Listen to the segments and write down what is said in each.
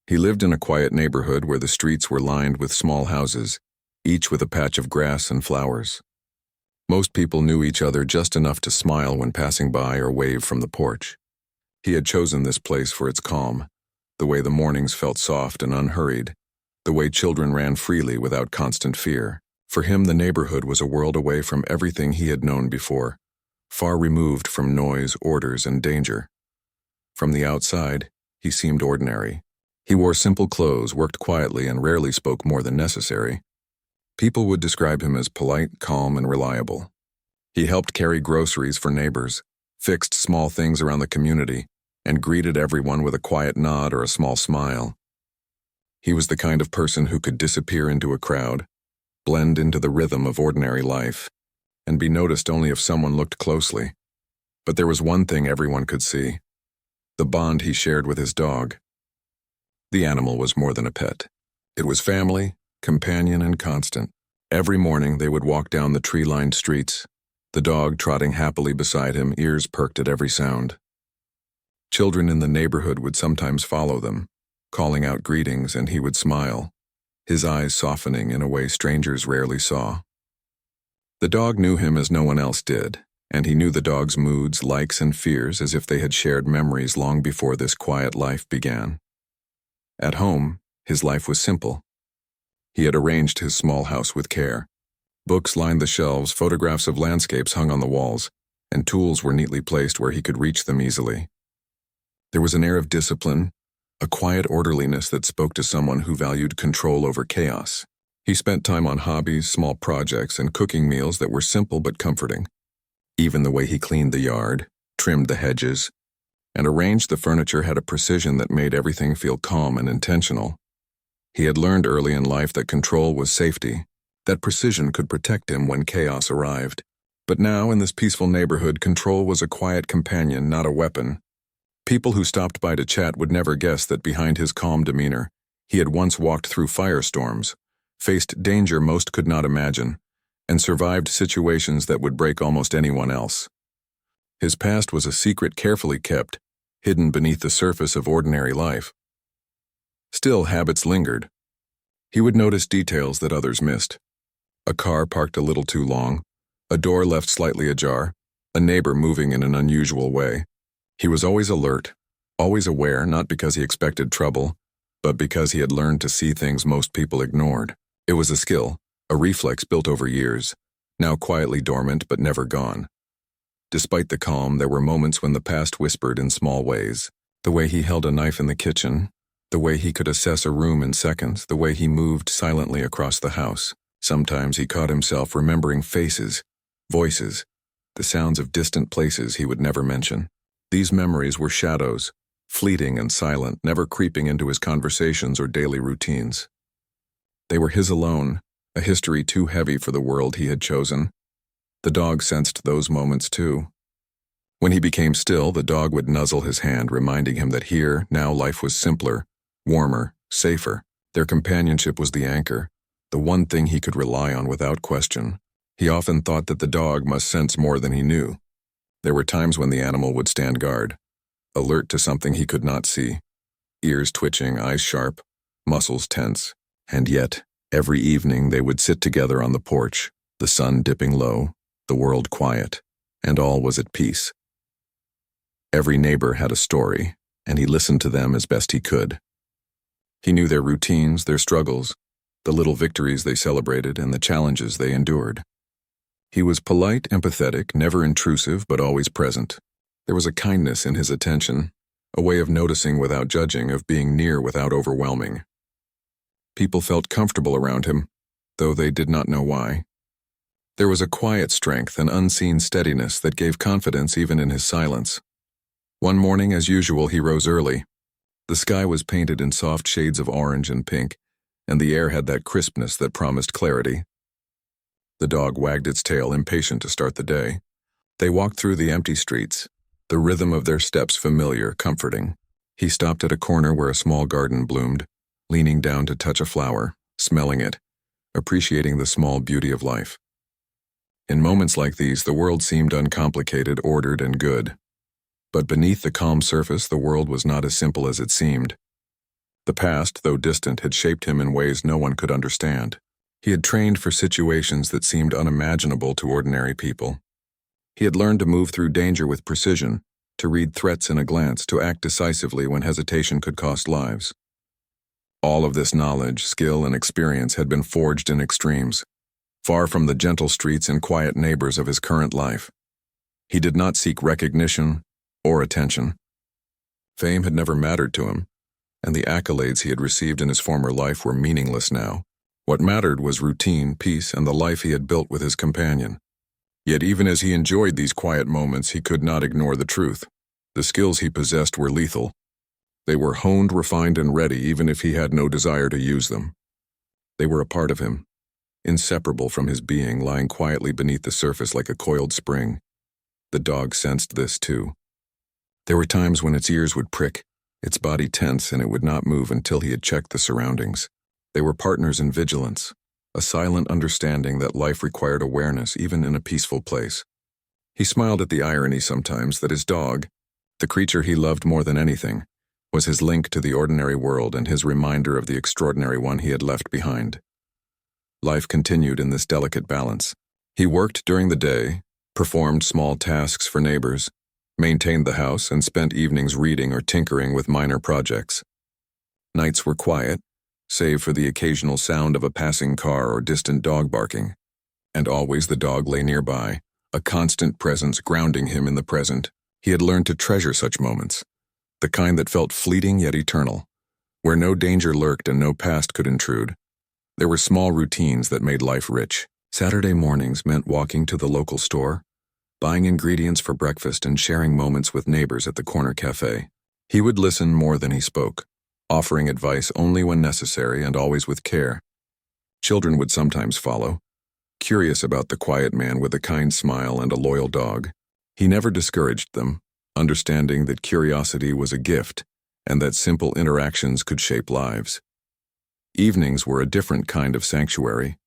He lived in a quiet neighborhood where the streets were lined with small houses, each with a patch of grass and flowers. Most people knew each other just enough to smile when passing by or wave from the porch. He had chosen this place for its calm, the way the mornings felt soft and unhurried, the way children ran freely without constant fear. For him, the neighborhood was a world away from everything he had known before, far removed from noise, orders, and danger. From the outside, he seemed ordinary. He wore simple clothes, worked quietly, and rarely spoke more than necessary. People would describe him as polite, calm, and reliable. He helped carry groceries for neighbors, fixed small things around the community, and greeted everyone with a quiet nod or a small smile. He was the kind of person who could disappear into a crowd, blend into the rhythm of ordinary life, and be noticed only if someone looked closely. But there was one thing everyone could see: the bond he shared with his dog. The animal was more than a pet. It was family, companion, and constant. Every morning they would walk down the tree-lined streets, the dog trotting happily beside him, ears perked at every sound. Children in the neighborhood would sometimes follow them, calling out greetings, and he would smile, his eyes softening in a way strangers rarely saw. The dog knew him as no one else did, and he knew the dog's moods, likes, and fears as if they had shared memories long before this quiet life began. At home, his life was simple. He had arranged his small house with care. Books lined the shelves, photographs of landscapes hung on the walls, and tools were neatly placed where he could reach them easily. There was an air of discipline, a quiet orderliness that spoke to someone who valued control over chaos. He spent time on hobbies, small projects, and cooking meals that were simple but comforting. Even the way he cleaned the yard, trimmed the hedges, and arranged the furniture had a precision that made everything feel calm and intentional. He had learned early in life that control was safety, that precision could protect him when chaos arrived. But now, in this peaceful neighborhood, control was a quiet companion, not a weapon. People who stopped by to chat would never guess that behind his calm demeanor, he had once walked through firestorms, faced danger most could not imagine, and survived situations that would break almost anyone else. His past was a secret carefully kept, hidden beneath the surface of ordinary life. Still, habits lingered. He would notice details that others missed. A car parked a little too long, a door left slightly ajar, a neighbor moving in an unusual way. He was always alert, always aware, not because he expected trouble, but because he had learned to see things most people ignored. It was a skill, a reflex built over years, now quietly dormant but never gone. Despite the calm, there were moments when the past whispered in small ways. The way he held a knife in the kitchen, the way he could assess a room in seconds, the way he moved silently across the house. Sometimes he caught himself remembering faces, voices, the sounds of distant places he would never mention. These memories were shadows, fleeting and silent, never creeping into his conversations or daily routines. They were his alone, a history too heavy for the world he had chosen. The dog sensed those moments too. When he became still, the dog would nuzzle his hand, reminding him that here, now life was simpler, warmer, safer. Their companionship was the anchor, the one thing he could rely on without question. He often thought that the dog must sense more than he knew. There were times when the animal would stand guard, alert to something he could not see, ears twitching, eyes sharp, muscles tense. And yet, every evening they would sit together on the porch, the sun dipping low, the world quiet, and all was at peace. Every neighbor had a story, and he listened to them as best he could. He knew their routines, their struggles, the little victories they celebrated, and the challenges they endured. He was polite, empathetic, never intrusive, but always present. There was a kindness in his attention, a way of noticing without judging, of being near without overwhelming. People felt comfortable around him, though they did not know why. There was a quiet strength, an unseen steadiness that gave confidence even in his silence. One morning, as usual, he rose early. The sky was painted in soft shades of orange and pink, and the air had that crispness that promised clarity. The dog wagged its tail, impatient to start the day. They walked through the empty streets, the rhythm of their steps familiar, comforting. He stopped at a corner where a small garden bloomed, leaning down to touch a flower, smelling it, appreciating the small beauty of life. In moments like these, the world seemed uncomplicated, ordered, and good. But beneath the calm surface, the world was not as simple as it seemed. The past, though distant, had shaped him in ways no one could understand. He had trained for situations that seemed unimaginable to ordinary people. He had learned to move through danger with precision, to read threats in a glance, to act decisively when hesitation could cost lives. All of this knowledge, skill, and experience had been forged in extremes, far from the gentle streets and quiet neighbors of his current life. He did not seek recognition or attention. Fame had never mattered to him, and the accolades he had received in his former life were meaningless now. What mattered was routine, peace, and the life he had built with his companion. Yet even as he enjoyed these quiet moments, he could not ignore the truth. The skills he possessed were lethal. They were honed, refined, and ready, even if he had no desire to use them. They were a part of him, inseparable from his being, lying quietly beneath the surface like a coiled spring. The dog sensed this too. There were times when its ears would prick, its body tense, and it would not move until he had checked the surroundings. They were partners in vigilance, a silent understanding that life required awareness even in a peaceful place. He smiled at the irony sometimes that his dog, the creature he loved more than anything, was his link to the ordinary world and his reminder of the extraordinary one he had left behind. Life continued in this delicate balance. He worked during the day, performed small tasks for neighbors, maintained the house, and spent evenings reading or tinkering with minor projects. Nights were quiet, save for the occasional sound of a passing car or distant dog barking. And always the dog lay nearby, a constant presence grounding him in the present. He had learned to treasure such moments, the kind that felt fleeting yet eternal, where no danger lurked and no past could intrude. There were small routines that made life rich. Saturday mornings meant walking to the local store, buying ingredients for breakfast, and sharing moments with neighbors at the corner cafe. He would listen more than he spoke, offering advice only when necessary and always with care. Children would sometimes follow, curious about the quiet man with a kind smile and a loyal dog. He never discouraged them, understanding that curiosity was a gift and that simple interactions could shape lives. Evenings were a different kind of sanctuary.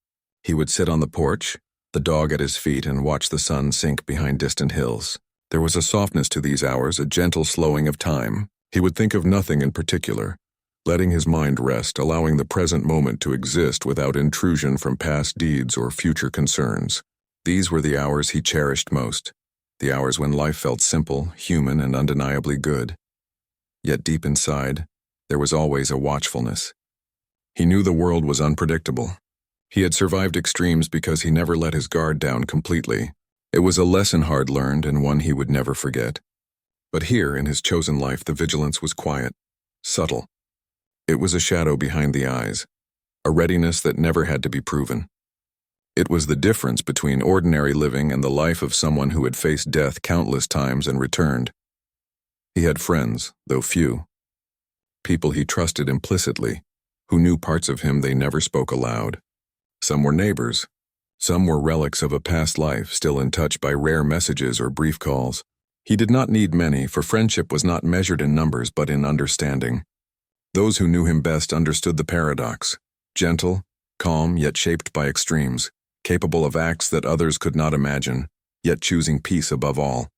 He would sit on the porch, the dog at his feet, and watch the sun sink behind distant hills. There was a softness to these hours, a gentle slowing of time. He would think of nothing in particular, letting his mind rest, allowing the present moment to exist without intrusion from past deeds or future concerns. These were the hours he cherished most, the hours when life felt simple, human, and undeniably good. Yet deep inside, there was always a watchfulness. He knew the world was unpredictable. He had survived extremes because he never let his guard down completely. It was a lesson hard learned and one he would never forget. But here, in his chosen life, the vigilance was quiet, subtle. It was a shadow behind the eyes, a readiness that never had to be proven. It was the difference between ordinary living and the life of someone who had faced death countless times and returned. He had friends, though few. People he trusted implicitly, who knew parts of him they never spoke aloud. Some were neighbors. Some were relics of a past life, still in touch by rare messages or brief calls. He did not need many, for friendship was not measured in numbers but in understanding. Those who knew him best understood the paradox: gentle, calm, yet shaped by extremes, capable of acts that others could not imagine, yet choosing peace above all.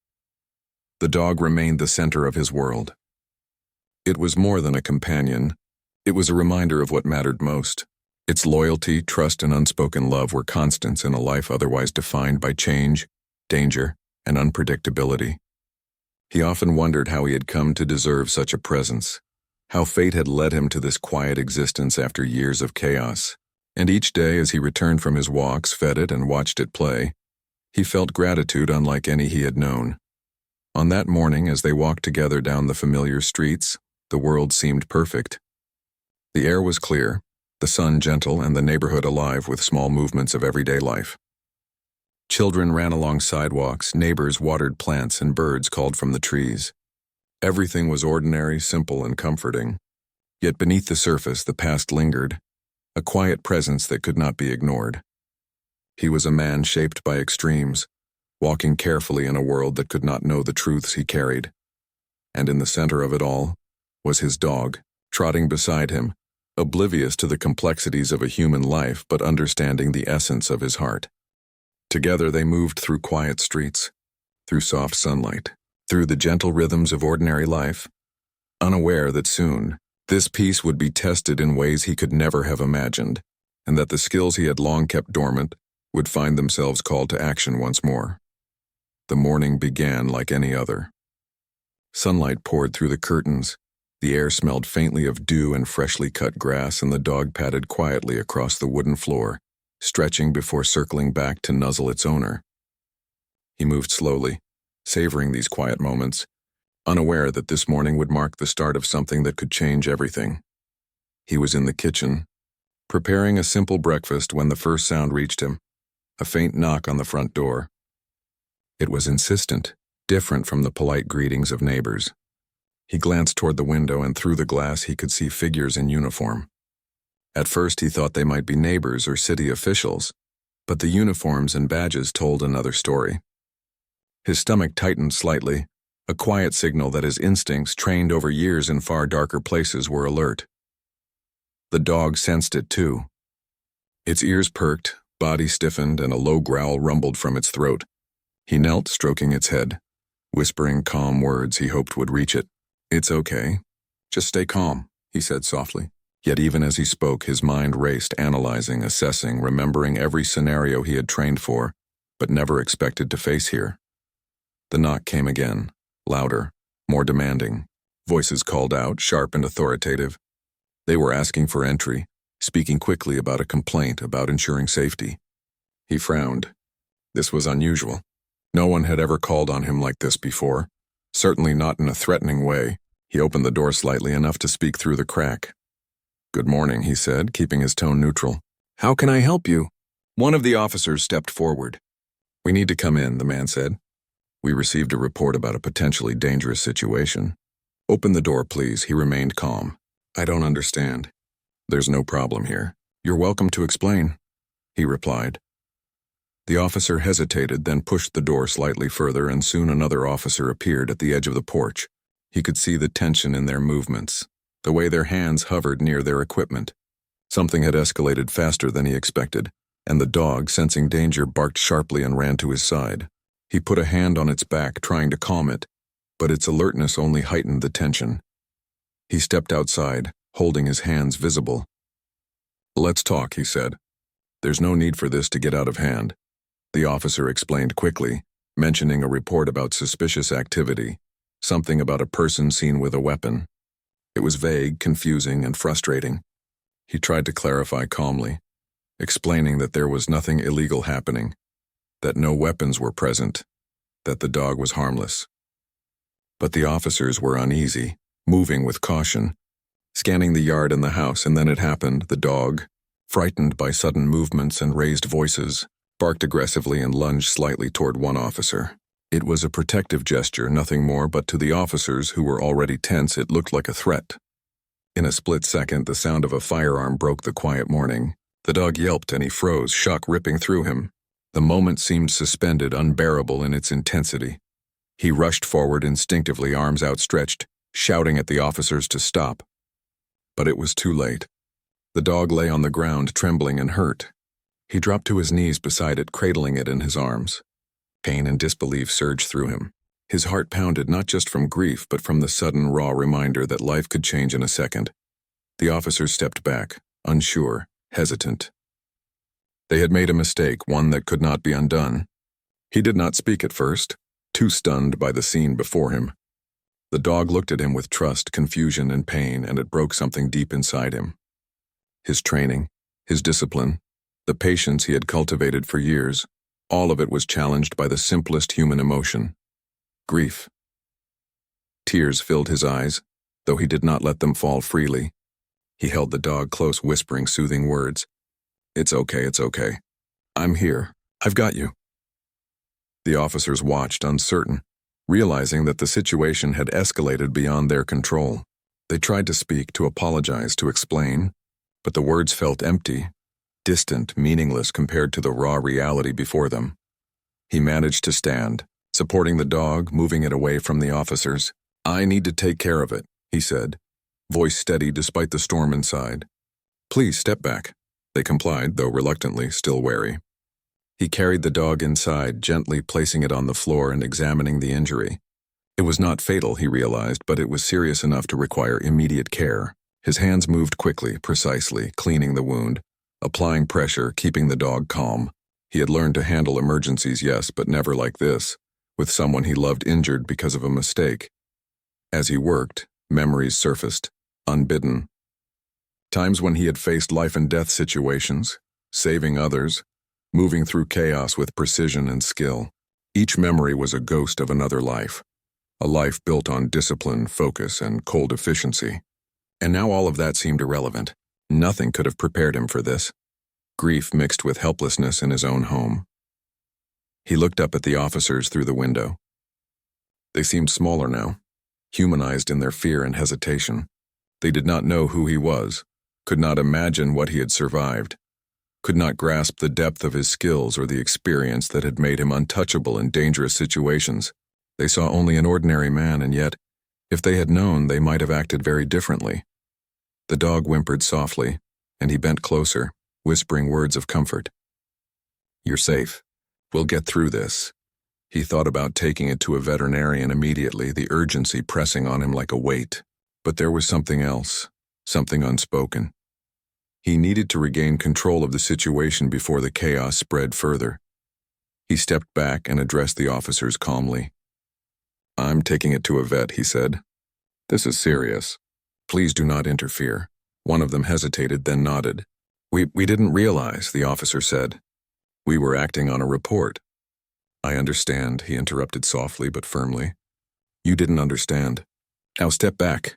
The dog remained the center of his world. It was more than a companion. It was a reminder of what mattered most. Its loyalty, trust, and unspoken love were constants in a life otherwise defined by change, danger, and unpredictability. He often wondered how he had come to deserve such a presence, how fate had led him to this quiet existence after years of chaos. And each day as he returned from his walks, fed it, and watched it play, he felt gratitude unlike any he had known. On that morning, as they walked together down the familiar streets, the world seemed perfect. The air was clear, the sun gentle, and the neighborhood alive with small movements of everyday life. Children ran along sidewalks, neighbors watered plants, and birds called from the trees. Everything was ordinary, simple, and comforting. Yet beneath the surface, the past lingered, a quiet presence that could not be ignored. He was a man shaped by extremes, walking carefully in a world that could not know the truths he carried. And in the center of it all was his dog, trotting beside him, oblivious to the complexities of a human life but understanding the essence of his heart. Together they moved through quiet streets, through soft sunlight, through the gentle rhythms of ordinary life, unaware that soon This peace would be tested in ways he could never have imagined, and that the skills he had long kept dormant would find themselves called to action once more. The morning began like any other. Sunlight poured through the curtains, the air smelled faintly of dew and freshly cut grass, and the dog padded quietly across the wooden floor, stretching before circling back to nuzzle its owner. He moved slowly, savoring these quiet moments, unaware that this morning would mark the start of something that could change everything. He was in the kitchen, preparing a simple breakfast when the first sound reached him, a faint knock on the front door. It was insistent, different from the polite greetings of neighbors. He glanced toward the window, and through the glass he could see figures in uniform. At first he thought they might be neighbors or city officials, but the uniforms and badges told another story. His stomach tightened slightly, a quiet signal that his instincts, trained over years in far darker places, were alert. The dog sensed it too. Its ears perked, body stiffened, and a low growl rumbled from its throat. He knelt, stroking its head, whispering calm words he hoped would reach it. "It's okay. Just stay calm," he said softly. Yet even as he spoke, his mind raced, analyzing, assessing, remembering every scenario he had trained for, but never expected to face here. The knock came again, louder, more demanding. Voices called out, sharp and authoritative. They were asking for entry, speaking quickly about a complaint, about ensuring safety. He frowned. This was unusual. No one had ever called on him like this before, certainly not in a threatening way. He opened the door slightly, enough to speak through the crack. "Good morning," he said, keeping his tone neutral. "How can I help you?" One of the officers stepped forward. "We need to come in," the man said. "We received a report about a potentially dangerous situation." "Open the door, please," he remained calm. "I don't understand." "There's no problem here. You're welcome to explain," he replied. The officer hesitated, then pushed the door slightly further, and soon another officer appeared at the edge of the porch. He could see the tension in their movements, the way their hands hovered near their equipment. Something had escalated faster than he expected, and the dog, sensing danger, barked sharply and ran to his side. He put a hand on its back, trying to calm it, but its alertness only heightened the tension. He stepped outside, holding his hands visible. "Let's talk," he said. "There's no need for this to get out of hand." The officer explained quickly, mentioning a report about suspicious activity, something about a person seen with a weapon. It was vague, confusing, and frustrating. He tried to clarify calmly, explaining that there was nothing illegal happening, that no weapons were present, that the dog was harmless. But the officers were uneasy, moving with caution, scanning the yard and the house, and then it happened. The dog, frightened by sudden movements and raised voices, barked aggressively and lunged slightly toward one officer. It was a protective gesture, nothing more, but to the officers, who were already tense, it looked like a threat. In a split second, the sound of a firearm broke the quiet morning. The dog yelped and he froze, shock ripping through him. The moment seemed suspended, unbearable in its intensity. He rushed forward instinctively, arms outstretched, shouting at the officers to stop. But it was too late. The dog lay on the ground, trembling and hurt. He dropped to his knees beside it, cradling it in his arms. Pain and disbelief surged through him. His heart pounded, not just from grief, but from the sudden, raw reminder that life could change in a second. The officers stepped back, unsure, hesitant. They had made a mistake, one that could not be undone. He did not speak at first, too stunned by the scene before him. The dog looked at him with trust, confusion, and pain, and it broke something deep inside him. His training, his discipline, the patience he had cultivated for years, all of it was challenged by the simplest human emotion: grief. Tears filled his eyes, though he did not let them fall freely. He held the dog close, whispering soothing words. It's okay. I'm here. I've got you." The officers watched, uncertain, realizing that the situation had escalated beyond their control. They tried to speak, to apologize, to explain, but the words felt empty, distant, meaningless compared to the raw reality before them. He managed to stand, supporting the dog, moving it away from the officers. "I need to take care of it," he said, voice steady despite the storm inside. "Please step back." They complied, though reluctantly, still wary. He carried the dog inside, gently placing it on the floor and examining the injury. It was not fatal, he realized, but it was serious enough to require immediate care. His hands moved quickly, precisely, cleaning the wound, applying pressure, keeping the dog calm. He had learned to handle emergencies, yes, but never like this, with someone he loved injured because of a mistake. As he worked, memories surfaced, unbidden. Times when he had faced life-and-death situations, saving others, moving through chaos with precision and skill. Each memory was a ghost of another life, a life built on discipline, focus, and cold efficiency. And now all of that seemed irrelevant. Nothing could have prepared him for this. Grief mixed with helplessness in his own home. He looked up at the officers through the window. They seemed smaller now, humanized in their fear and hesitation. They did not know who he was, could not imagine what he had survived, could not grasp the depth of his skills or the experience that had made him untouchable in dangerous situations. They saw only an ordinary man, and yet, if they had known, they might have acted very differently. The dog whimpered softly, and he bent closer, whispering words of comfort. "You're safe. We'll get through this." He thought about taking it to a veterinarian immediately, the urgency pressing on him like a weight. But there was something else, something unspoken. He needed to regain control of the situation before the chaos spread further. He stepped back and addressed the officers calmly. "I'm taking it to a vet," he said. "This is serious. Please do not interfere." One of them hesitated, then nodded. We didn't realize," the officer said. "We were acting on a report." "I understand," he interrupted softly but firmly. "You didn't understand. Now step back."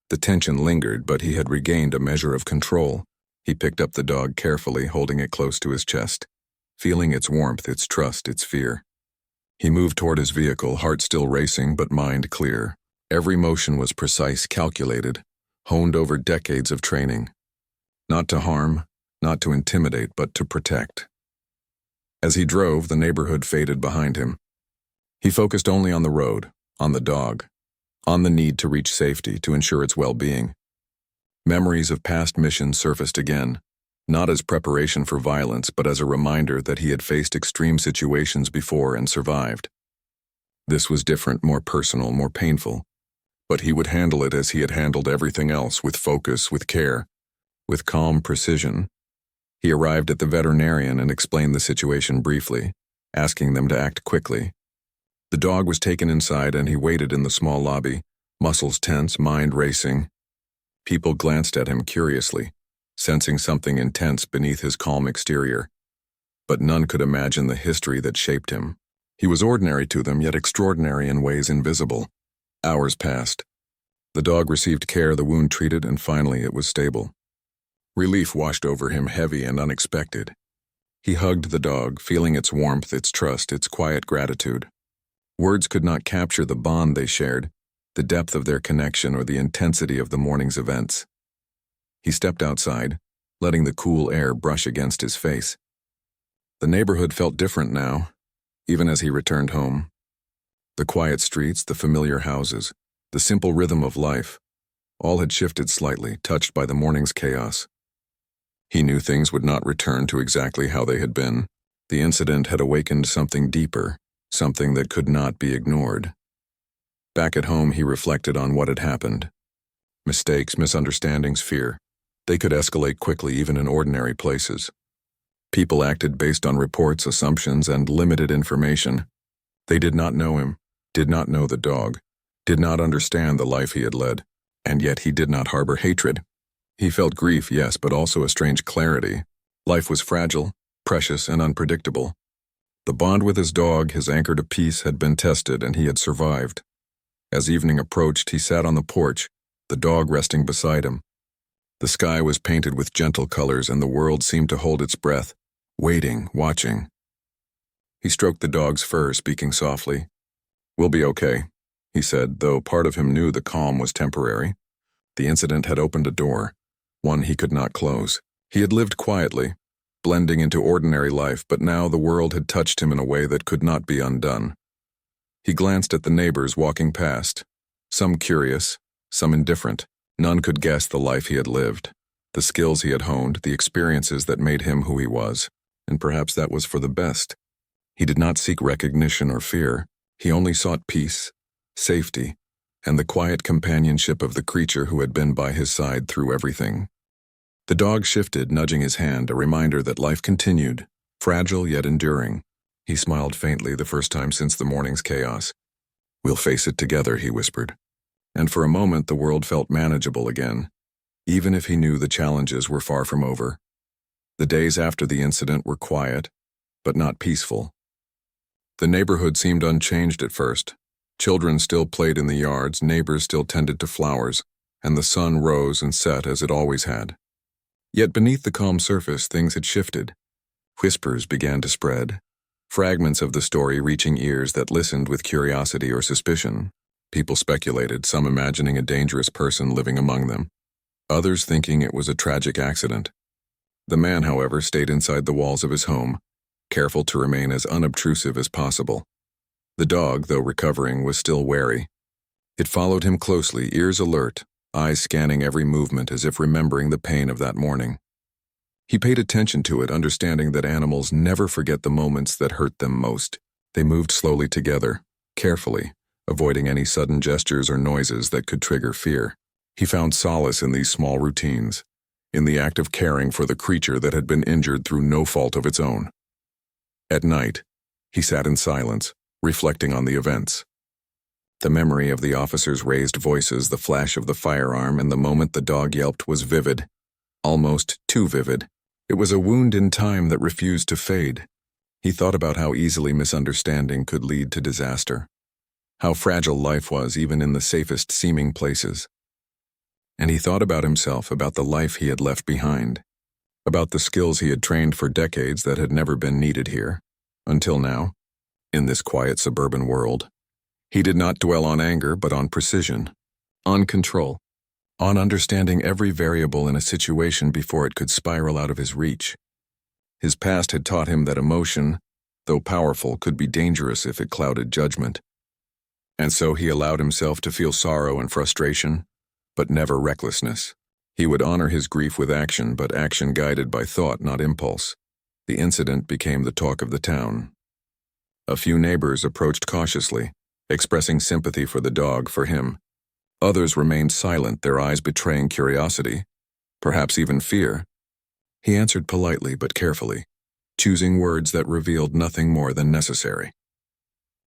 The tension lingered, but he had regained a measure of control. He picked up the dog carefully, holding it close to his chest, feeling its warmth, its trust, its fear. He moved toward his vehicle, heart still racing but mind clear. Every motion was precise, calculated, honed over decades of training. Not to harm, not to intimidate, but to protect. As he drove, the neighborhood faded behind him. He focused only on the road, on the dog, on the need to reach safety, to ensure its well-being. Memories of past missions surfaced again, not as preparation for violence, but as a reminder that he had faced extreme situations before and survived. This was different, more personal, more painful, but he would handle it as he had handled everything else, with focus, with care, with calm precision. He arrived at the veterinarian and explained the situation briefly, asking them to act quickly. The dog was taken inside and he waited in the small lobby, muscles tense, mind racing. People glanced at him curiously, sensing something intense beneath his calm exterior. But none could imagine the history that shaped him. He was ordinary to them, yet extraordinary in ways invisible. Hours passed. The dog received care, the wound treated, and finally it was stable. Relief washed over him, heavy and unexpected. He hugged the dog, feeling its warmth, its trust, its quiet gratitude. Words could not capture the bond they shared, the depth of their connection or the intensity of the morning's events. He stepped outside, letting the cool air brush against his face. The neighborhood felt different now, even as he returned home. The quiet streets, the familiar houses, the simple rhythm of life, all had shifted slightly, touched by the morning's chaos. He knew things would not return to exactly how they had been. The incident had awakened something deeper, something that could not be ignored. Back at home, he reflected on what had happened. Mistakes, misunderstandings, fear. They could escalate quickly even in ordinary places. People acted based on reports, assumptions, and limited information. They did not know him, did not know the dog, did not understand the life he had led, and yet he did not harbor hatred. He felt grief, yes, but also a strange clarity. Life was fragile, precious, and unpredictable. The bond with his dog, his anchor to peace, had been tested, and he had survived. As evening approached, he sat on the porch, the dog resting beside him. The sky was painted with gentle colors, and the world seemed to hold its breath, waiting, watching. He stroked the dog's fur, speaking softly. "We'll be okay," he said, though part of him knew the calm was temporary. The incident had opened a door, one he could not close. He had lived quietly, blending into ordinary life, but now the world had touched him in a way that could not be undone. He glanced at the neighbors walking past, some curious, some indifferent. None could guess the life he had lived, the skills he had honed, the experiences that made him who he was, and perhaps that was for the best. He did not seek recognition or fear. He only sought peace, safety, and the quiet companionship of the creature who had been by his side through everything. The dog shifted, nudging his hand, a reminder that life continued, fragile yet enduring. He smiled faintly the first time since the morning's chaos. "We'll face it together," he whispered. And for a moment the world felt manageable again, even if he knew the challenges were far from over. The days after the incident were quiet, but not peaceful. The neighborhood seemed unchanged at first. Children still played in the yards, neighbors still tended to flowers, and the sun rose and set as it always had. Yet beneath the calm surface, things had shifted. Whispers began to spread, fragments of the story reaching ears that listened with curiosity or suspicion. People speculated, some imagining a dangerous person living among them, others thinking it was a tragic accident. The man, however, stayed inside the walls of his home, careful to remain as unobtrusive as possible. The dog, though recovering, was still wary. It followed him closely, ears alert, eyes scanning every movement as if remembering the pain of that morning. He paid attention to it, understanding that animals never forget the moments that hurt them most. They moved slowly together, carefully, avoiding any sudden gestures or noises that could trigger fear. He found solace in these small routines, in the act of caring for the creature that had been injured through no fault of its own. At night, he sat in silence, reflecting on the events. The memory of the officers' raised voices, the flash of the firearm, and the moment the dog yelped was vivid, almost too vivid. It was a wound in time that refused to fade. He thought about how easily misunderstanding could lead to disaster, how fragile life was even in the safest seeming places. And he thought about himself, about the life he had left behind, about the skills he had trained for decades that had never been needed here, until now, in this quiet suburban world. He did not dwell on anger, but on precision, on control, on understanding every variable in a situation before it could spiral out of his reach. His past had taught him that emotion, though powerful, could be dangerous if it clouded judgment. And so he allowed himself to feel sorrow and frustration, but never recklessness. He would honor his grief with action, but action guided by thought, not impulse. The incident became the talk of the town. A few neighbors approached cautiously, expressing sympathy for the dog, for him. Others remained silent, their eyes betraying curiosity, perhaps even fear. He answered politely but carefully, choosing words that revealed nothing more than necessary.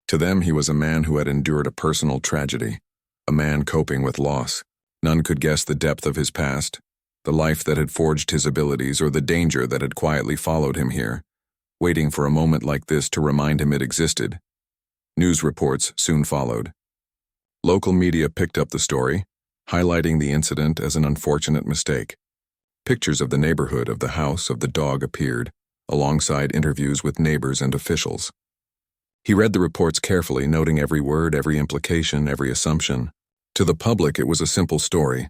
To them, he was a man who had endured a personal tragedy, a man coping with loss. None could guess the depth of his past, the life that had forged his abilities, or the danger that had quietly followed him here, waiting for a moment like this to remind him it existed. News reports soon followed. Local media picked up the story, highlighting the incident as an unfortunate mistake. Pictures of the neighborhood, of the house, of the dog appeared, alongside interviews with neighbors and officials. He read the reports carefully, noting every word, every implication, every assumption. To the public, it was a simple story.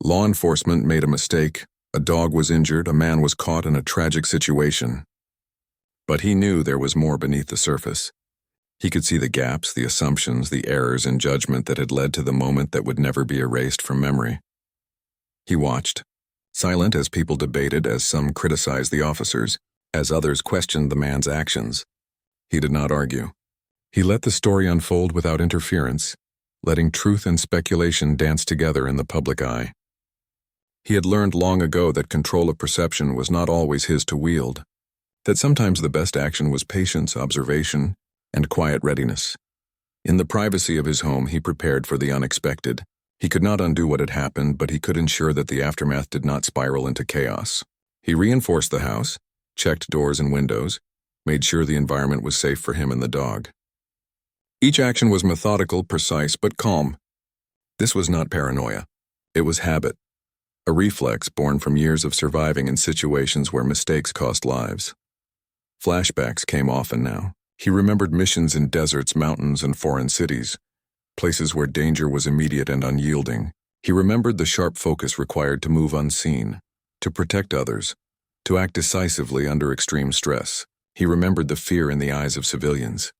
Law enforcement made a mistake, a dog was injured, a man was caught in a tragic situation. But he knew there was more beneath the surface. He could see the gaps, the assumptions, the errors in judgment that had led to the moment that would never be erased from memory. He watched, silent as people debated, as some criticized the officers, as others questioned the man's actions. He did not argue. He let the story unfold without interference, letting truth and speculation dance together in the public eye. He had learned long ago that control of perception was not always his to wield, that sometimes the best action was patience, observation, and quiet readiness. In the privacy of his home, he prepared for the unexpected. He could not undo what had happened, but he could ensure that the aftermath did not spiral into chaos. He reinforced the house, checked doors and windows, made sure the environment was safe for him and the dog. Each action was methodical, precise, but calm. This was not paranoia. It was habit, a reflex born from years of surviving in situations where mistakes cost lives. Flashbacks came often now. He remembered missions in deserts, mountains, and foreign cities, places where danger was immediate and unyielding. He remembered the sharp focus required to move unseen, to protect others, to act decisively under extreme stress. He remembered the fear in the eyes of civilians,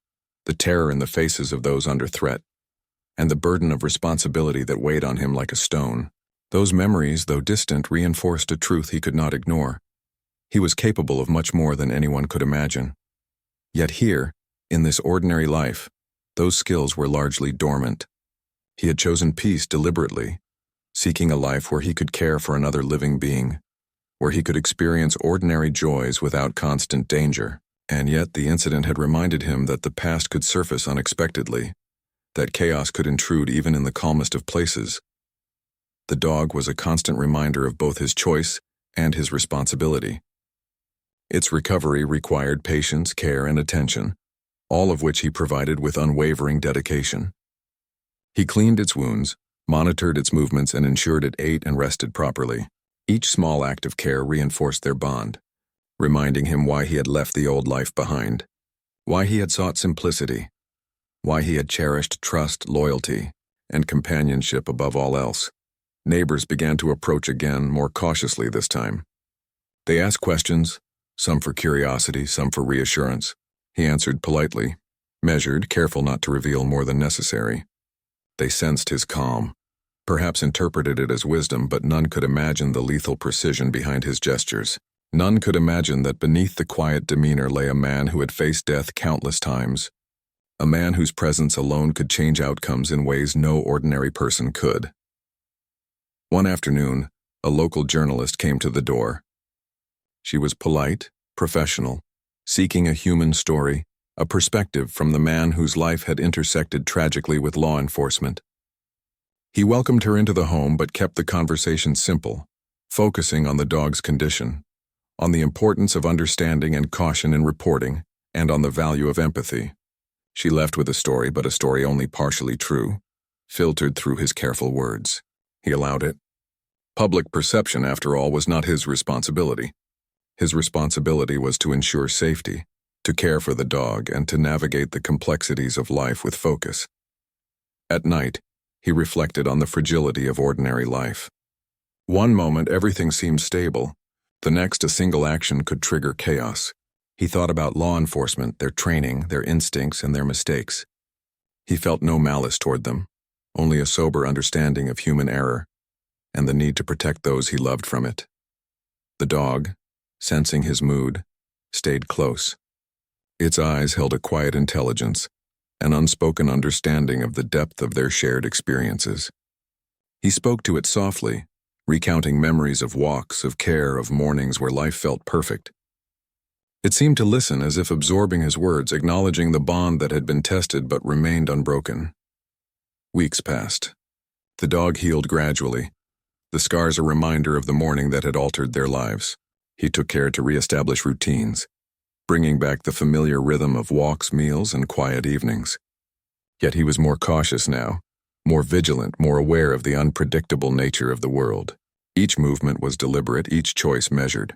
the terror in the faces of those under threat, and the burden of responsibility that weighed on him like a stone. Those memories, though distant, reinforced a truth he could not ignore. He was capable of much more than anyone could imagine. Yet here, in this ordinary life, those skills were largely dormant. He had chosen peace deliberately, seeking a life where he could care for another living being, where he could experience ordinary joys without constant danger. And yet the incident had reminded him that the past could surface unexpectedly, that chaos could intrude even in the calmest of places. The dog was a constant reminder of both his choice and his responsibility. Its recovery required patience, care, and attention, all of which he provided with unwavering dedication. He cleaned its wounds, monitored its movements, and ensured it ate and rested properly. Each small act of care reinforced their bond, reminding him why he had left the old life behind, why he had sought simplicity, why he had cherished trust, loyalty, and companionship above all else. Neighbors began to approach again, more cautiously this time. They asked questions, some for curiosity, some for reassurance. He answered politely, measured, careful not to reveal more than necessary. They sensed his calm, perhaps interpreted it as wisdom, but none could imagine the lethal precision behind his gestures. None could imagine that beneath the quiet demeanor lay a man who had faced death countless times, a man whose presence alone could change outcomes in ways no ordinary person could. One afternoon, a local journalist came to the door. She was polite, professional, seeking a human story, a perspective from the man whose life had intersected tragically with law enforcement. He welcomed her into the home but kept the conversation simple, focusing on the dog's condition, on the importance of understanding and caution in reporting, and on the value of empathy. She left with a story, but a story only partially true, filtered through his careful words. He allowed it. Public perception, after all, was not his responsibility. His responsibility was to ensure safety, to care for the dog, and to navigate the complexities of life with focus. At night, he reflected on the fragility of ordinary life. One moment, everything seemed stable. The next, a single action could trigger chaos. He thought about law enforcement, their training, their instincts, and their mistakes. He felt no malice toward them, only a sober understanding of human error, and the need to protect those he loved from it. The dog, sensing his mood, stayed close. Its eyes held a quiet intelligence, an unspoken understanding of the depth of their shared experiences. He spoke to it softly, recounting memories of walks, of care, of mornings where life felt perfect. It seemed to listen, as if absorbing his words, acknowledging the bond that had been tested but remained unbroken. Weeks passed. The dog healed gradually, the scars a reminder of the morning that had altered their lives. He took care to reestablish routines, bringing back the familiar rhythm of walks, meals, and quiet evenings. Yet he was more cautious now, more vigilant, more aware of the unpredictable nature of the world. Each movement was deliberate, each choice measured.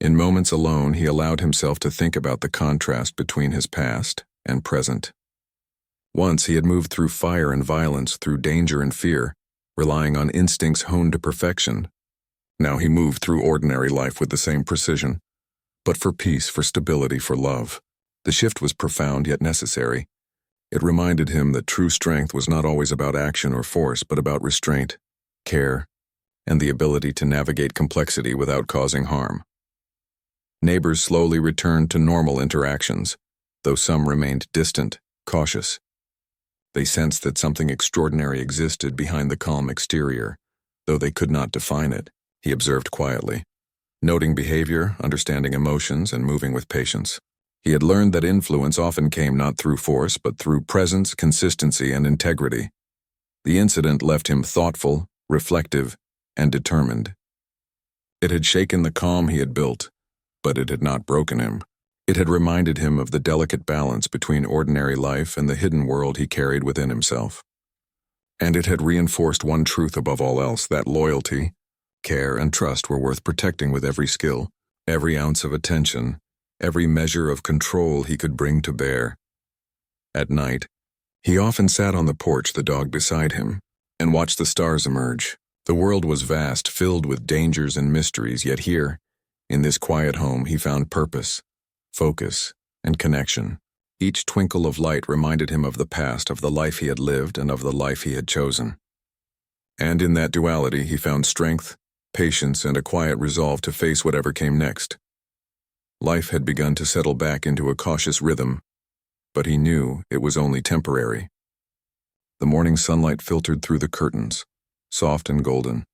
In moments alone, he allowed himself to think about the contrast between his past and present. Once he had moved through fire and violence, through danger and fear, relying on instincts honed to perfection. Now he moved through ordinary life with the same precision, but for peace, for stability, for love. The shift was profound yet necessary. It reminded him that true strength was not always about action or force, but about restraint, care, and the ability to navigate complexity without causing harm. Neighbors slowly returned to normal interactions, though some remained distant, cautious. They sensed that something extraordinary existed behind the calm exterior, though they could not define it. He observed quietly, noting behavior, understanding emotions, and moving with patience. He had learned that influence often came not through force, but through presence, consistency, and integrity. The incident left him thoughtful, reflective, and determined. It had shaken the calm he had built, but it had not broken him. It had reminded him of the delicate balance between ordinary life and the hidden world he carried within himself. And it had reinforced one truth above all else, that loyalty, care, and trust were worth protecting with every skill, every ounce of attention, every measure of control he could bring to bear. At night, he often sat on the porch, the dog beside him, and watched the stars emerge. The world was vast, filled with dangers and mysteries, yet here, in this quiet home, he found purpose, focus, and connection. Each twinkle of light reminded him of the past, of the life he had lived, and of the life he had chosen. And in that duality, he found strength, patience, and a quiet resolve to face whatever came next. Life had begun to settle back into a cautious rhythm, but he knew it was only temporary. The morning sunlight filtered through the curtains, soft and golden.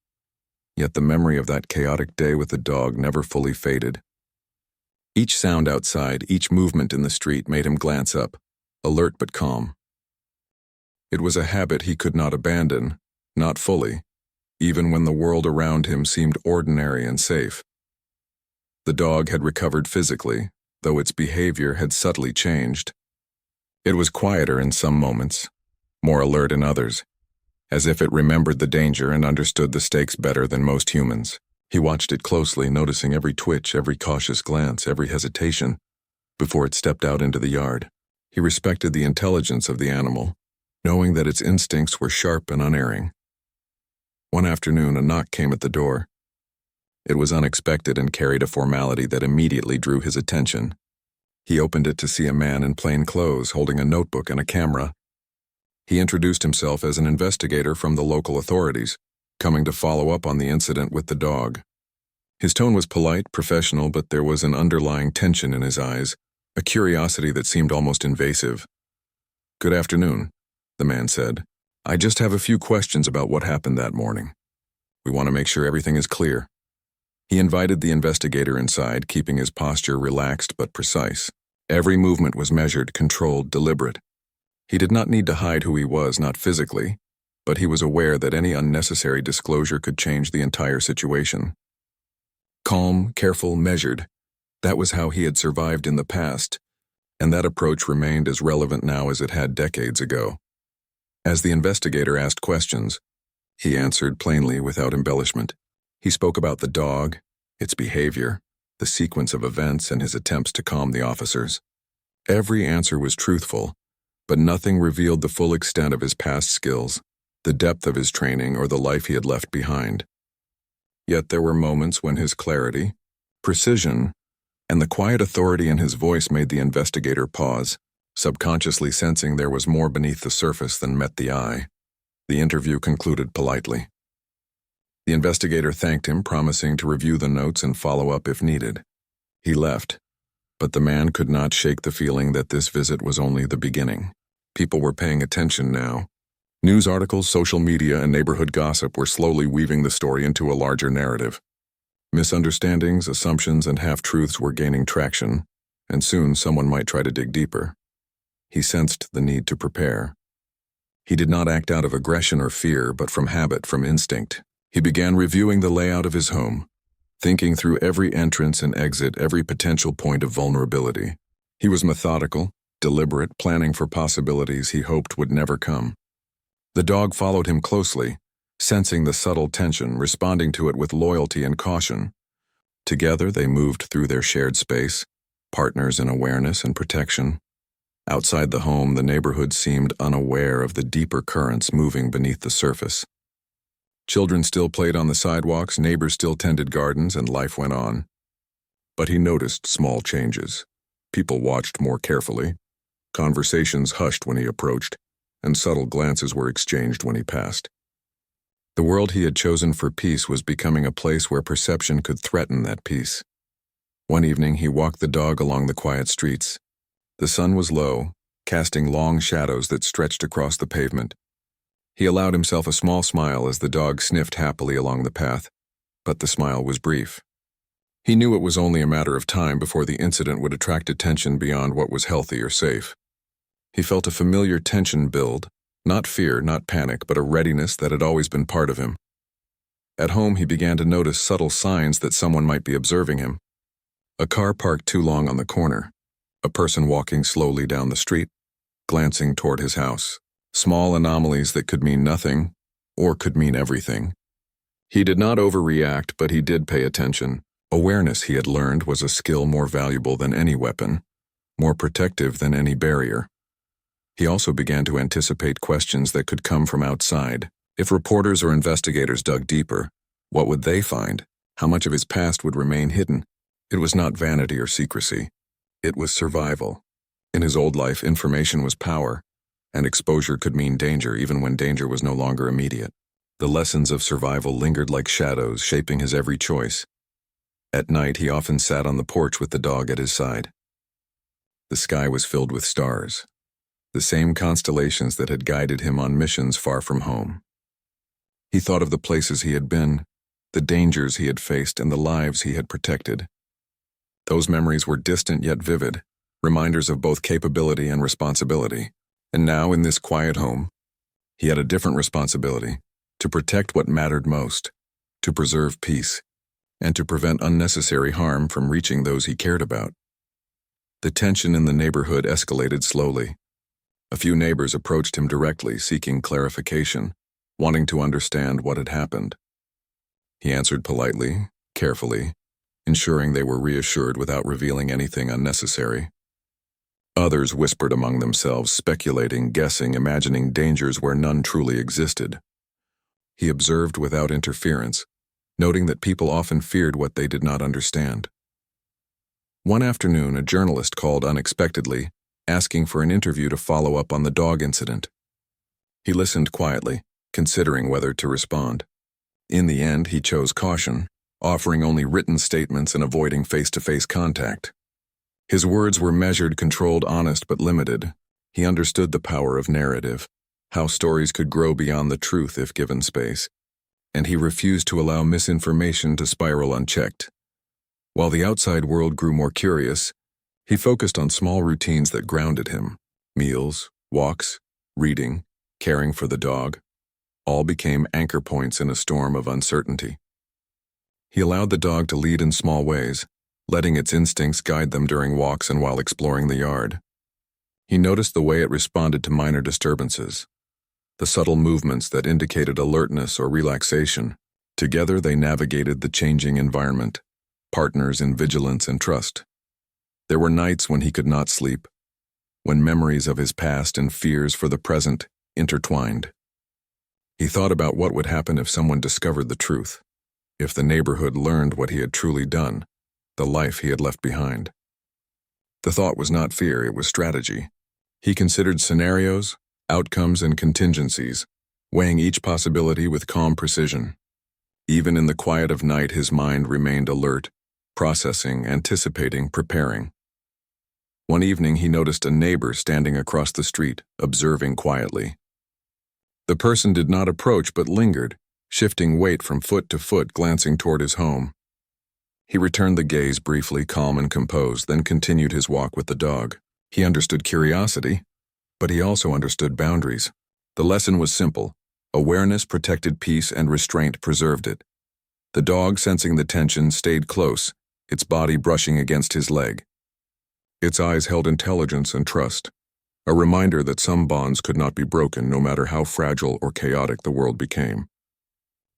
Yet the memory of that chaotic day with the dog never fully faded. Each sound outside, each movement in the street made him glance up, alert but calm. It was a habit he could not abandon, not fully, even when the world around him seemed ordinary and safe. The dog had recovered physically, though its behavior had subtly changed. It was quieter in some moments, more alert in others, as if it remembered the danger and understood the stakes better than most humans. He watched it closely, noticing every twitch, every cautious glance, every hesitation, before it stepped out into the yard. He respected the intelligence of the animal, knowing that its instincts were sharp and unerring. One afternoon, a knock came at the door. It was unexpected and carried a formality that immediately drew his attention. He opened it to see a man in plain clothes holding a notebook and a camera. He introduced himself as an investigator from the local authorities, coming to follow up on the incident with the dog. His tone was polite, professional, but there was an underlying tension in his eyes, a curiosity that seemed almost invasive. "Good afternoon," the man said. "I just have a few questions about what happened that morning. We want to make sure everything is clear." He invited the investigator inside, keeping his posture relaxed but precise. Every movement was measured, controlled, deliberate. He did not need to hide who he was, not physically, but he was aware that any unnecessary disclosure could change the entire situation. Calm, careful, measured. That was how he had survived in the past, and that approach remained as relevant now as it had decades ago. As the investigator asked questions, he answered plainly without embellishment. He spoke about the dog, its behavior, the sequence of events, and his attempts to calm the officers. Every answer was truthful, but nothing revealed the full extent of his past skills, the depth of his training, or the life he had left behind. Yet there were moments when his clarity, precision, and the quiet authority in his voice made the investigator pause, subconsciously sensing there was more beneath the surface than met the eye. The interview concluded politely. The investigator thanked him, promising to review the notes and follow up if needed. He left, but the man could not shake the feeling that this visit was only the beginning. People were paying attention now. News articles, social media, and neighborhood gossip were slowly weaving the story into a larger narrative. Misunderstandings, assumptions, and half-truths were gaining traction, and soon someone might try to dig deeper. He sensed the need to prepare. He did not act out of aggression or fear, but from habit, from instinct. He began reviewing the layout of his home, thinking through every entrance and exit, every potential point of vulnerability. He was methodical, deliberate, planning for possibilities he hoped would never come. The dog followed him closely, sensing the subtle tension, responding to it with loyalty and caution. Together they moved through their shared space, partners in awareness and protection. Outside the home, the neighborhood seemed unaware of the deeper currents moving beneath the surface. Children still played on the sidewalks, neighbors still tended gardens, and life went on. But he noticed small changes. People watched more carefully. Conversations hushed when he approached, and subtle glances were exchanged when he passed. The world he had chosen for peace was becoming a place where perception could threaten that peace. One evening, he walked the dog along the quiet streets. The sun was low, casting long shadows that stretched across the pavement. He allowed himself a small smile as the dog sniffed happily along the path, but the smile was brief. He knew it was only a matter of time before the incident would attract attention beyond what was healthy or safe. He felt a familiar tension build, not fear, not panic, but a readiness that had always been part of him. At home, he began to notice subtle signs that someone might be observing him. A car parked too long on the corner, a person walking slowly down the street, glancing toward his house. Small anomalies that could mean nothing, or could mean everything. He did not overreact, but he did pay attention. Awareness, he had learned, was a skill more valuable than any weapon, more protective than any barrier. He also began to anticipate questions that could come from outside. If reporters or investigators dug deeper, what would they find? How much of his past would remain hidden? It was not vanity or secrecy. It was survival. In his old life, information was power, and exposure could mean danger even when danger was no longer immediate. The lessons of survival lingered like shadows, shaping his every choice. At night, he often sat on the porch with the dog at his side. The sky was filled with stars. the same constellations that had guided him on missions far from home. He thought of the places he had been, the dangers he had faced, and the lives he had protected. Those memories were distant yet vivid, reminders of both capability and responsibility. And now, in this quiet home, he had a different responsibility: to protect what mattered most, to preserve peace, and to prevent unnecessary harm from reaching those he cared about. The tension in the neighborhood escalated slowly. A few neighbors approached him directly, seeking clarification, wanting to understand what had happened. He answered politely, carefully, ensuring they were reassured without revealing anything unnecessary. Others whispered among themselves, speculating, guessing, imagining dangers where none truly existed. He observed without interference, noting that people often feared what they did not understand. One afternoon, a journalist called unexpectedly, asking for an interview to follow up on the dog incident. He listened quietly, considering whether to respond. In the end, he chose caution, offering only written statements and avoiding face-to-face contact. His words were measured, controlled, honest, but limited. He understood the power of narrative, how stories could grow beyond the truth if given space, and he refused to allow misinformation to spiral unchecked. While the outside world grew more curious, he focused on small routines that grounded him: meals, walks, reading, caring for the dog. All became anchor points in a storm of uncertainty. He allowed the dog to lead in small ways, letting its instincts guide them during walks and while exploring the yard. He noticed the way it responded to minor disturbances, the subtle movements that indicated alertness or relaxation. Together they navigated the changing environment, partners in vigilance and trust. There were nights when he could not sleep, when memories of his past and fears for the present intertwined. He thought about what would happen if someone discovered the truth, if the neighborhood learned what he had truly done, the life he had left behind. The thought was not fear, it was strategy. He considered scenarios, outcomes, and contingencies, weighing each possibility with calm precision. Even in the quiet of night, his mind remained alert, processing, anticipating, preparing. One evening, he noticed a neighbor standing across the street, observing quietly. The person did not approach but lingered, shifting weight from foot to foot, glancing toward his home. He returned the gaze briefly, calm and composed, then continued his walk with the dog. He understood curiosity, but he also understood boundaries. The lesson was simple: awareness protected peace and restraint preserved it. The dog, sensing the tension, stayed close, its body brushing against his leg. Its eyes held intelligence and trust, a reminder that some bonds could not be broken no matter how fragile or chaotic the world became.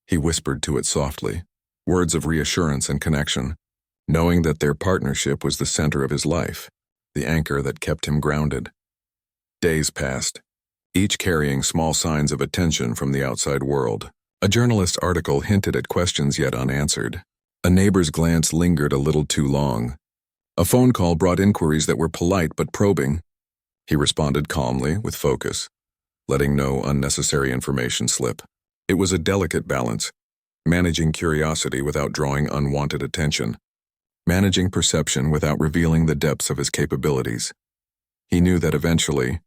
He whispered to it softly, words of reassurance and connection, knowing that their partnership was the center of his life, the anchor that kept him grounded. Days passed, each carrying small signs of attention from the outside world. A journalist's article hinted at questions yet unanswered. A neighbor's glance lingered a little too long. A phone call brought inquiries that were polite but probing. He responded calmly, with focus, letting no unnecessary information slip. It was a delicate balance, managing curiosity without drawing unwanted attention, managing perception without revealing the depths of his capabilities. He knew that eventually,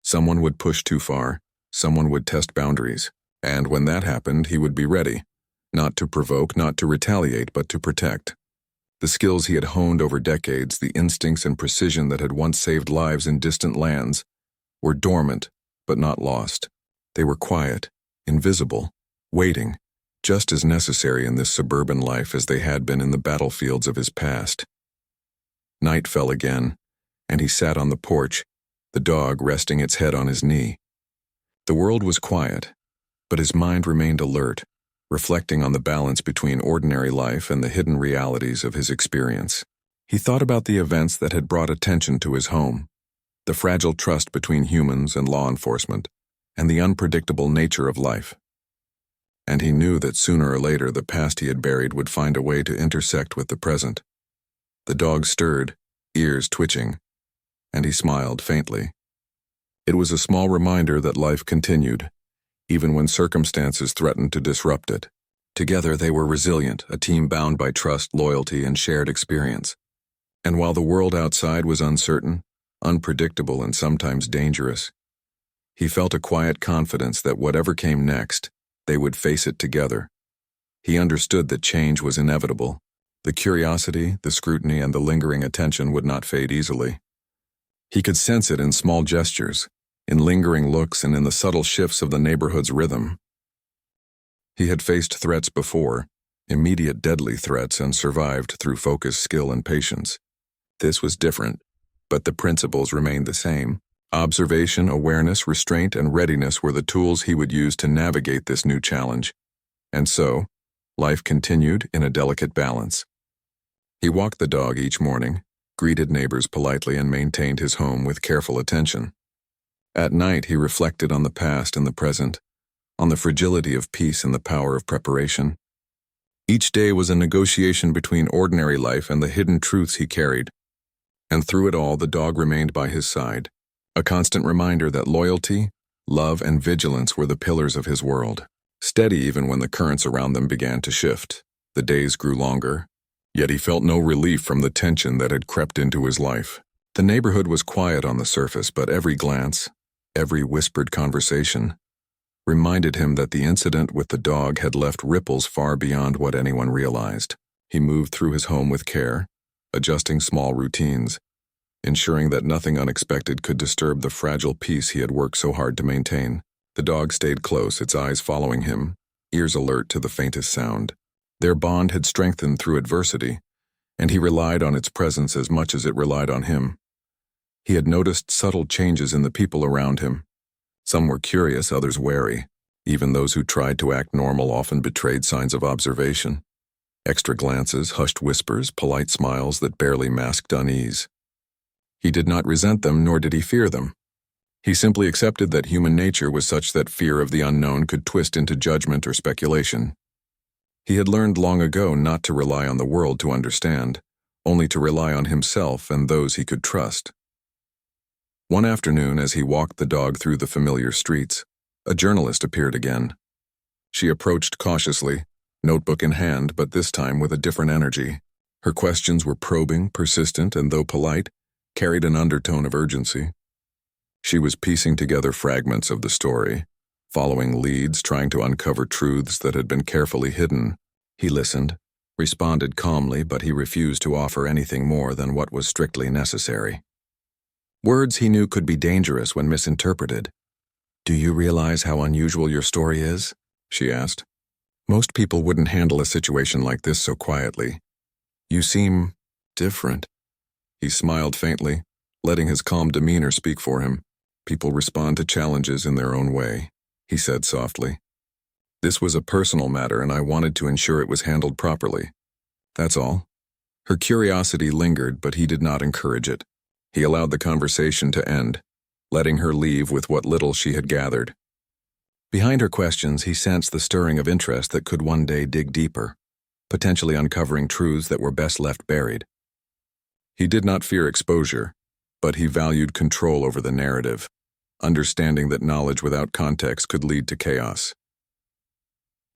someone would push too far, someone would test boundaries, and when that happened, he would be ready, not to provoke, not to retaliate, but to protect. The skills he had honed over decades, the instincts and precision that had once saved lives in distant lands, were dormant, but not lost. They were quiet, invisible, waiting, just as necessary in this suburban life as they had been in the battlefields of his past. Night fell again, and he sat on the porch, the dog resting its head on his knee. The world was quiet, but his mind remained alert, reflecting on the balance between ordinary life and the hidden realities of his experience. He thought about the events that had brought attention to his home, the fragile trust between humans and law enforcement, and the unpredictable nature of life. And he knew that sooner or later the past he had buried would find a way to intersect with the present. The dog stirred, ears twitching, and he smiled faintly. It was a small reminder that life continued, even when circumstances threatened to disrupt it. Together they were resilient, a team bound by trust, loyalty, and shared experience. And while the world outside was uncertain, unpredictable, and sometimes dangerous, He felt a quiet confidence that whatever came next, they would face it together. He understood that change was inevitable. The curiosity, the scrutiny, and the lingering attention would not fade easily. He could sense it in small gestures, in lingering looks, and in the subtle shifts of the neighborhood's rhythm. He had faced threats before, immediate deadly threats, and survived through focus, skill, and patience. This was different, but the principles remained the same. Observation, awareness, restraint, and readiness were the tools he would use to navigate this new challenge. And so, life continued in a delicate balance. He walked the dog each morning, greeted neighbors politely, and maintained his home with careful attention. At night, he reflected on the past and the present, on the fragility of peace and the power of preparation. Each day was a negotiation between ordinary life and the hidden truths he carried. And through it all, the dog remained by his side, a constant reminder that loyalty, love, and vigilance were the pillars of his world. Steady even when the currents around them began to shift. The days grew longer, yet he felt no relief from the tension that had crept into his life. The neighborhood was quiet on the surface, but every glance, every whispered conversation, reminded him that the incident with the dog had left ripples far beyond what anyone realized. He moved through his home with care, adjusting small routines, ensuring that nothing unexpected could disturb the fragile peace he had worked so hard to maintain. The dog stayed close, its eyes following him, ears alert to the faintest sound. Their bond had strengthened through adversity, and he relied on its presence as much as it relied on him. He had noticed subtle changes in the people around him. Some were curious, others wary. Even those who tried to act normal often betrayed signs of observation. Extra glances, hushed whispers, polite smiles that barely masked unease. He did not resent them, nor did he fear them. He simply accepted that human nature was such that fear of the unknown could twist into judgment or speculation. He had learned long ago not to rely on the world to understand, only to rely on himself and those he could trust. One afternoon, as he walked the dog through the familiar streets, a journalist appeared again. She approached cautiously, notebook in hand, but this time with a different energy. Her questions were probing, persistent, and though polite, carried an undertone of urgency. She was piecing together fragments of the story, following leads, trying to uncover truths that had been carefully hidden. He listened, responded calmly, but he refused to offer anything more than what was strictly necessary. Words he knew could be dangerous when misinterpreted. "Do you realize how unusual your story is?" she asked. "Most people wouldn't handle a situation like this so quietly. You seem different." He smiled faintly, letting his calm demeanor speak for him. "People respond to challenges in their own way," he said softly. "This was a personal matter, and I wanted to ensure it was handled properly. That's all." Her curiosity lingered, but he did not encourage it. He allowed the conversation to end, letting her leave with what little she had gathered. Behind her questions, he sensed the stirring of interest that could one day dig deeper, potentially uncovering truths that were best left buried. He did not fear exposure, but he valued control over the narrative, understanding that knowledge without context could lead to chaos.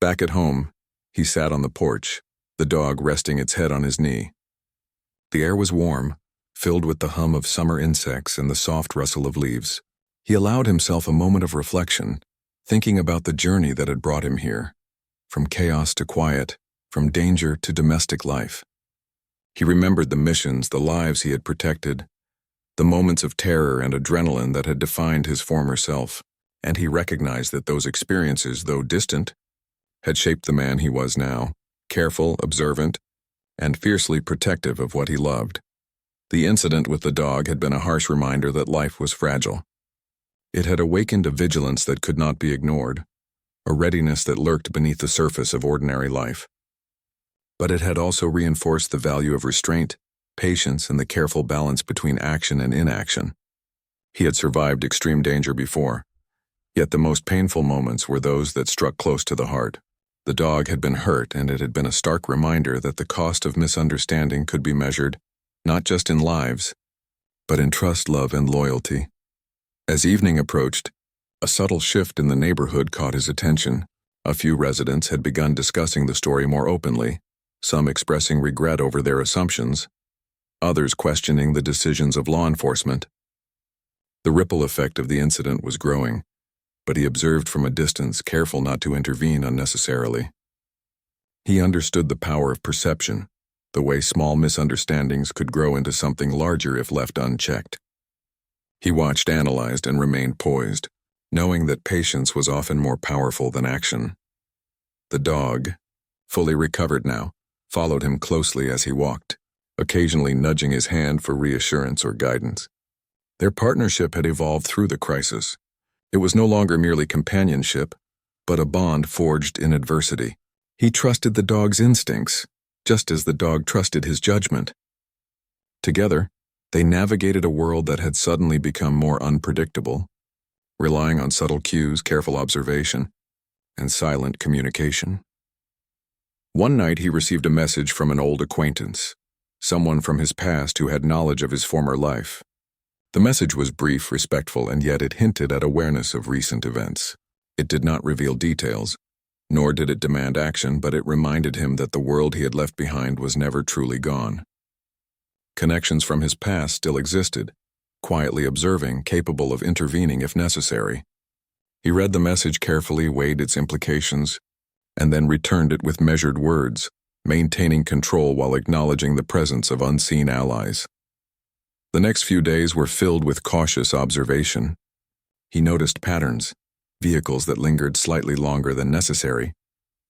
Back at home, he sat on the porch, the dog resting its head on his knee. The air was warm, filled with the hum of summer insects and the soft rustle of leaves. He allowed himself a moment of reflection, thinking about the journey that had brought him here, from chaos to quiet, from danger to domestic life. He remembered the missions, the lives he had protected, the moments of terror and adrenaline that had defined his former self, and he recognized that those experiences, though distant, had shaped the man he was now, careful, observant, and fiercely protective of what he loved. The incident with the dog had been a harsh reminder that life was fragile. It had awakened a vigilance that could not be ignored, a readiness that lurked beneath the surface of ordinary life. But it had also reinforced the value of restraint, patience, and the careful balance between action and inaction. He had survived extreme danger before, yet the most painful moments were those that struck close to the heart. The dog had been hurt, and it had been a stark reminder that the cost of misunderstanding could be measured not just in lives, but in trust, love, and loyalty. As evening approached, a subtle shift in the neighborhood caught his attention. A few residents had begun discussing the story more openly, some expressing regret over their assumptions, others questioning the decisions of law enforcement. The ripple effect of the incident was growing, but he observed from a distance, careful not to intervene unnecessarily. He understood the power of perception, the way small misunderstandings could grow into something larger if left unchecked. He watched, analyzed, and remained poised, knowing that patience was often more powerful than action. The dog, fully recovered now, followed him closely as he walked, occasionally nudging his hand for reassurance or guidance. Their partnership had evolved through the crisis. It was no longer merely companionship, but a bond forged in adversity. He trusted the dog's instincts, just as the dog trusted his judgment. Together, they navigated a world that had suddenly become more unpredictable, relying on subtle cues, careful observation, and silent communication. One night he received a message from an old acquaintance, someone from his past who had knowledge of his former life. The message was brief, respectful, and yet it hinted at awareness of recent events. It did not reveal details, nor did it demand action, but it reminded him that the world he had left behind was never truly gone. Connections from his past still existed, quietly observing, capable of intervening if necessary. He read the message carefully, weighed its implications, and then returned it with measured words, maintaining control while acknowledging the presence of unseen allies. The next few days were filled with cautious observation. He noticed patterns, vehicles that lingered slightly longer than necessary,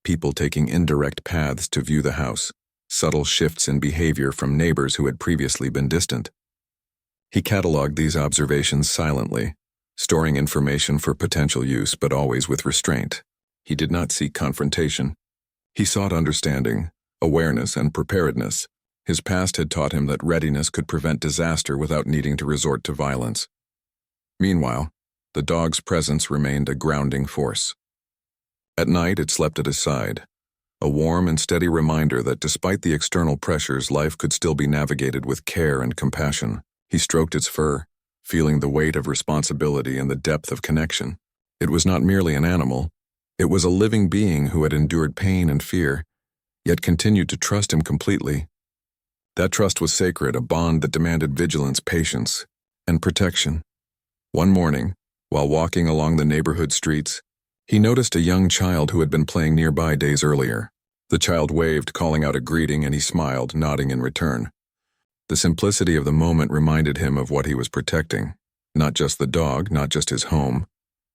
people taking indirect paths to view the house, subtle shifts in behavior from neighbors who had previously been distant. He cataloged these observations silently, storing information for potential use but always with restraint. He did not seek confrontation. He sought understanding, awareness, and preparedness. His past had taught him that readiness could prevent disaster without needing to resort to violence. Meanwhile, the dog's presence remained a grounding force. At night, it slept at his side, a warm and steady reminder that despite the external pressures, life could still be navigated with care and compassion. He stroked its fur, feeling the weight of responsibility and the depth of connection. It was not merely an animal. It was a living being who had endured pain and fear, yet continued to trust him completely. That trust was sacred, a bond that demanded vigilance, patience, and protection. One morning, while walking along the neighborhood streets, he noticed a young child who had been playing nearby days earlier. The child waved, calling out a greeting, and he smiled, nodding in return. The simplicity of the moment reminded him of what he was protecting, not just the dog, not just his home,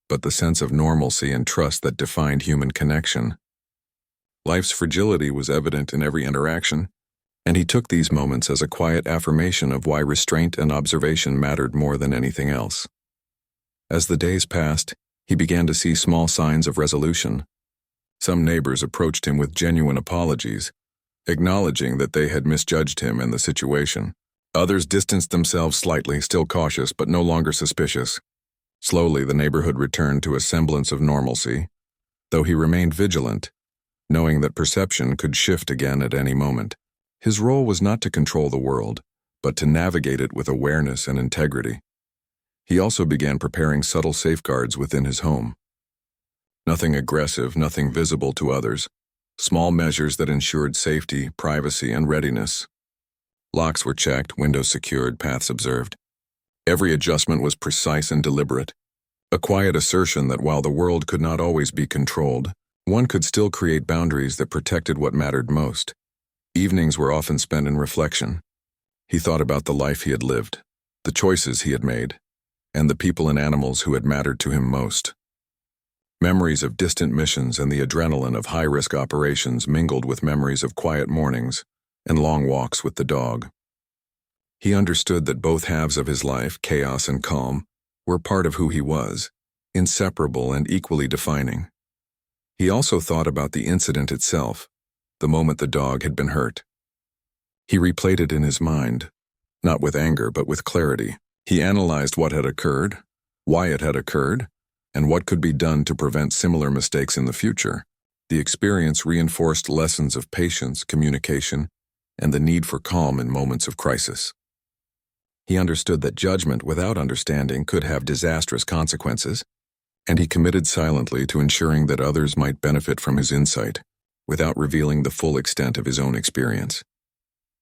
but the sense of normalcy and trust that defined human connection. Life's fragility was evident in every interaction, and he took these moments as a quiet affirmation of why restraint and observation mattered more than anything else. As the days passed, he began to see small signs of resolution. Some neighbors approached him with genuine apologies, acknowledging that they had misjudged him and the situation. Others distanced themselves slightly, still cautious but no longer suspicious. Slowly, the neighborhood returned to a semblance of normalcy, though he remained vigilant, knowing that perception could shift again at any moment. His role was not to control the world, but to navigate it with awareness and integrity. He also began preparing subtle safeguards within his home. Nothing aggressive, nothing visible to others. Small measures that ensured safety, privacy, and readiness. Locks were checked, windows secured, paths observed. Every adjustment was precise and deliberate. A quiet assertion that while the world could not always be controlled, one could still create boundaries that protected what mattered most. Evenings were often spent in reflection. He thought about the life he had lived, the choices he had made, and the people and animals who had mattered to him most. Memories of distant missions and the adrenaline of high-risk operations mingled with memories of quiet mornings and long walks with the dog. He understood that both halves of his life, chaos and calm, were part of who he was, inseparable and equally defining. He also thought about the incident itself, the moment the dog had been hurt. He replayed it in his mind, not with anger but with clarity. He analyzed what had occurred, why it had occurred, and what could be done to prevent similar mistakes in the future. The experience reinforced lessons of patience, communication, and the need for calm in moments of crisis. He understood that judgment without understanding could have disastrous consequences, and he committed silently to ensuring that others might benefit from his insight, without revealing the full extent of his own experience.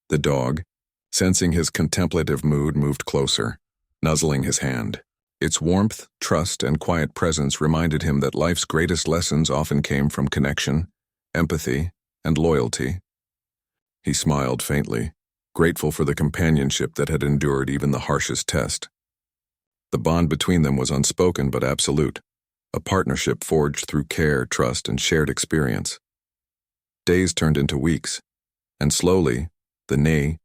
The dog, sensing his contemplative mood, moved closer, nuzzling his hand. Its warmth, trust, and quiet presence reminded him that life's greatest lessons often came from connection, empathy, and loyalty. He smiled faintly, grateful for the companionship that had endured even the harshest test. The bond between them was unspoken but absolute, a partnership forged through care, trust, and shared experience. Days turned into weeks, and slowly, the neigh,